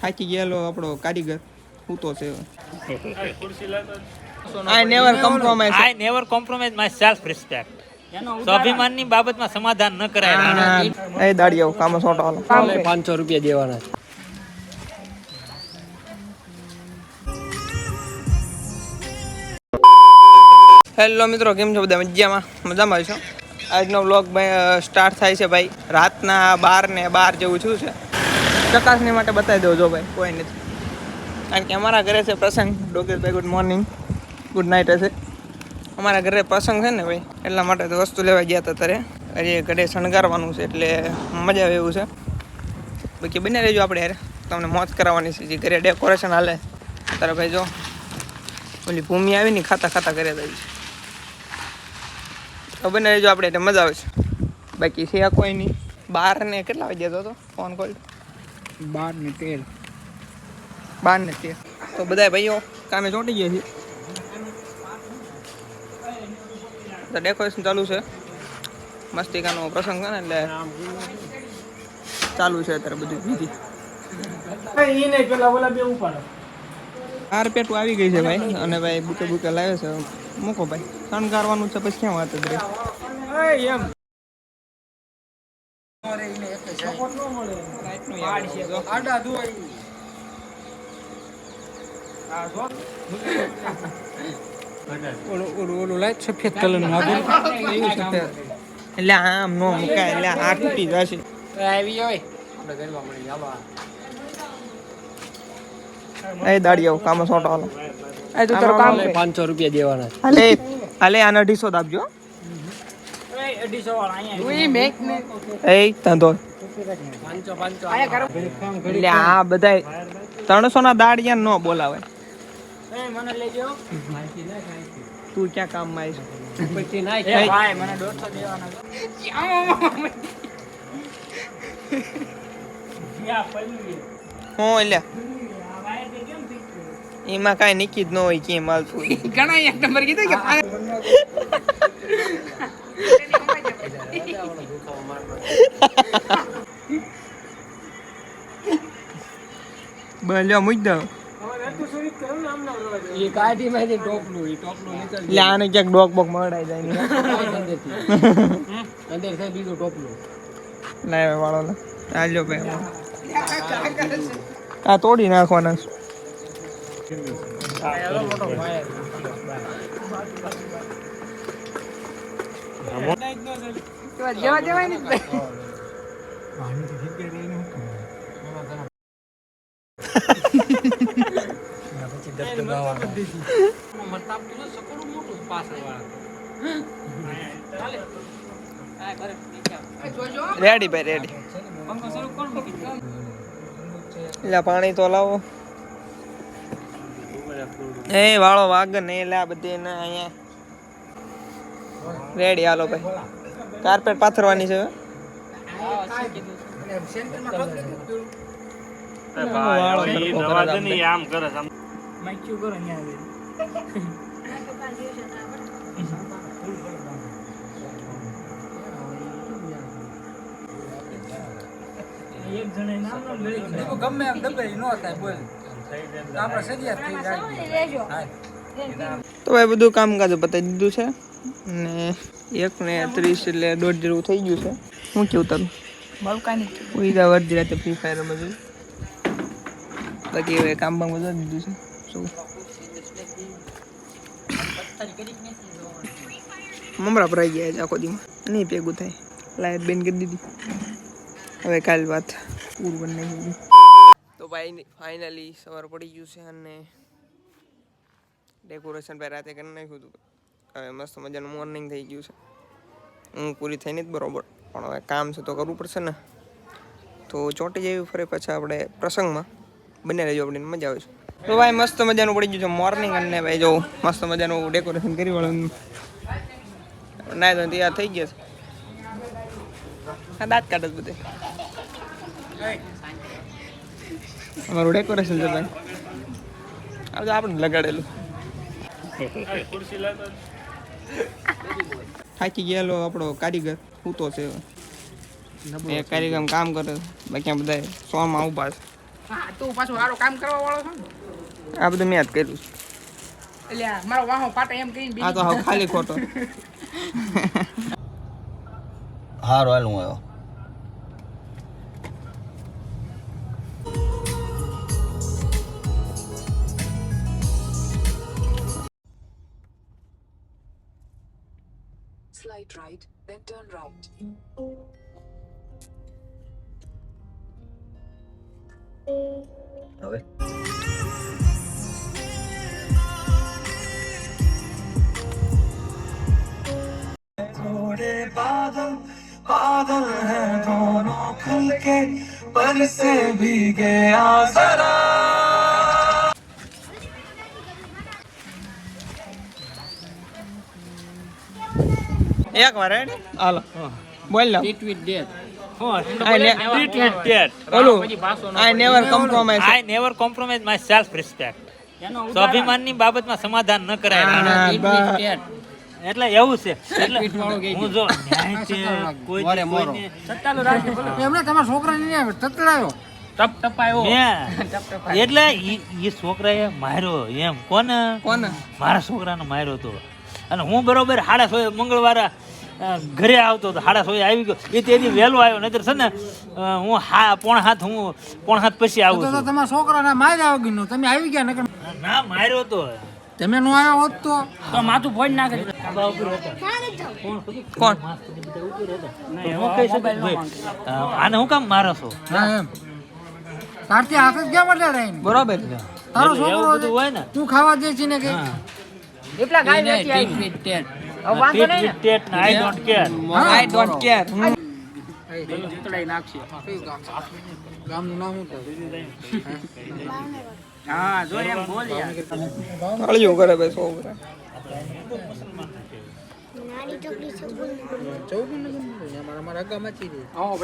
થાકી ગયેલો આપણો કારીગર સૂતો છે. I never compromise. I never compromise my self respect. સ્વાભિમાનની બાબતમાં સમાધાન ન કરાય. એ દાડિયો કામ સોટો હાલો. 500 રૂપિયા દેવાના. હેલો મિત્રો, કેમ છો બધા? મજામાં છો? આજનો વ્લોગ સ્ટાર્ટ થાય છે ભાઈ રાતના 12 ને 12 જેવું થયું છે. ચકાસણી માટે બતાવી દો જો ભાઈ કોઈ નથી, કારણ કે અમારા ઘરે છે પ્રસંગ. ડોગેશભાઈ ગુડ મોર્નિંગ, ગુડ નાઇટ હશે. અમારા ઘરે પ્રસંગ છે ને ભાઈ, એટલા માટે તો વસ્તુ લેવા ગયા હતા. ત્યારે હજી ઘરે શણગારવાનું છે એટલે મજા આવે એવું છે. બાકી બને રહેજો આપણે યાર, તમને મોજ કરાવવાની છે. જે ઘરે ડેકોરેશન હાલે ત્યારે ભાઈ જો ઓલી ભૂમિ આવી ને ખાતા ખાતા કરે છે. તો બને રહેજો આપણે એટલે મજા આવે છે. બાકી છે કોઈ નહીં. 12 ને કેટલા વાગ્યા હતો ફોન કોલ? 12 ને 13. 12 ને 13. તો બધા ભાઈઓ કામે ચોંટી ગયા છે. તો ડેકોરેશન ચાલુ છે. મસ્તિકાનો પ્રસંગ છે ને એટલે ચાલુ છે અત્યારે બધું વિધિ. પેટું આવી ગઈ છે ભાઈ, અને ભાઈ બુકે લાવે છે. મૂકો ભાઈ, શણગારવાનું છે પછી ક્યાં વાત જ રહી. ઓલું લાઈટ સફેદ કલર નું એટલે આમ નો મુકાય, એટલે આ તૂટી જશે. આવી હોય આપણે ગરબા મળી આવા. એ દાડિયો કામ સોટો હાલો. એ તો તારું કામ 500 રૂપિયા દેવાના. હાલે આને 250 આપજો. એ ધંધો એટલે આ બધા 300 ના દાડિયા ન બોલાવે. તું ક્યાં કામમાં હું એટલે એમાં કઈ નીકી જ ન હોય કે માલતું ઘણા એક નંબર કીધું કે બોલ્યો મૂક દો. એ કાઢી માંથી ટોપલું નીકળ. એટલે આને ક્યાંક ડોક બોક મળાઈ જાય ને અંદર છે બીજું ટોપલું લાવે વાળો લે આલ્યો ભાઈ. આ તોડી નાખવાના છે. રેડી ભાઈ રેડી. એટલે પાણી તો લાવો. એ વાળો વાગ ને એટલે આ બધી ને અહીંયા રેડી. હાલો ભાઈ, કાર્પેટ પાથરવાની છે. તો ભાઈ બધું કામકાજ બતાવી દીધું છે ને 1 ને 30 એટલે 1.5 જેવું થઈ ગયું છે. હું કેવું તારું? ઉઈદા વર્ધી રાતે ફ્રી ફાયર રમતું. બાકી હવે કામ બધા દીધું છે. શું મમરા ભરાઈ ગયા છે આખો દીમાં, નહીં ભેગું થાય. લાઈટ બેન કરી દીધી. હવે કાલ વાત પૂર બની દીધી. તો ભાઈ ફાઇનલી સવાર પડી ગયું છે અને ડેકોરેશન ભાઈ રાતે કરી નાખ્યું હતું. હવે મસ્ત મજાનું મોર્નિંગ થઈ ગયું છે. ઊંઘ પૂરી થઈ નથી બરોબર, પણ હવે કામ છે તો કરવું પડશે ને. તો ચોંટી જેવી ફરે પછી આપણે પ્રસંગમાં બને રહેજો, આપણે મજા આવે છે. તો ભાઈ મસ્ત મજાનું પડી ગયું છે મોર્નિંગ, અને ભાઈ જો મસ્ત મજાનું ડેકોરેશન કરી વાળું ના તો તૈયાર થઈ ગયા છે. હા દાંત કાઢે બધે અમારું ડેકોરેશન છે ભાઈ. આ તો આપણે લગાડેલું. થાકી ગયેલો આપણો કારીગર સૂતો છે. એ કારીગર કામ કરે, બાકી બધા સોમાં ઉભા છે. હા તું પાછું સારું કામ કરવા વાળો છો ને આ બધું મેં જ કર્યું છે. એટલે આ મારો વાહો પાટે એમ કહીને આ તો હાવ ખાલી ખોટો હારો હાલ હું આવ્યો Slight right, then turn right. હવે એક વાર રેડી હાલો બોલ લો Eat with death. ઓલું I never compromise I never compromise my self respect સ્વાભિમાનની બાબતમાં સમાધાન ન કરાય Eat with death. એટલે એવું છે એટલે વાળો કહી હું જો ન્યાય છે કોઈ મોરે મોરો. સત્તાલું રાખે એમને તમારા છોકરાને નહીં આવે તતલાયો ટપ ટપાયો. મેં એટલે ઈ છોકરાએ માર્યો એમ કોને કોને મારા છોકરાને માર્યો હતો અને હું બરોબર 6:30 મંગળવારે ઘરે આવતો હતો 6:30 આવી ગયો એ તેથી વહેલો આવ્યો નહીતર છે ને હું 6:30 પછી આવું છું તમારા છોકરાને માર્યા વગરનો તમે આવી ગયા નકર ના માર્યો તો તમે નો આવ્યા હોત તો માથું ફોડી નાખે. કોણ આને હું કામ મારો છો હા એમ તારથી હાથ જ કેમ એટલે રહીને બરોબર તારો એવું છોકરો બધું હોય ને તું ખાવા દે છે ને કે એટલા ગાય નહીં, નથી eat આવી with death. વાંધો નહીં ને I don't care I don't care ઉતરાઈ નાખશે. ગામનું નામ શું હા જો એમ બોલ યાર. હળિયું કરે ભાઈ છોકરા ચૌદ મારા મારા ગામમાં આવો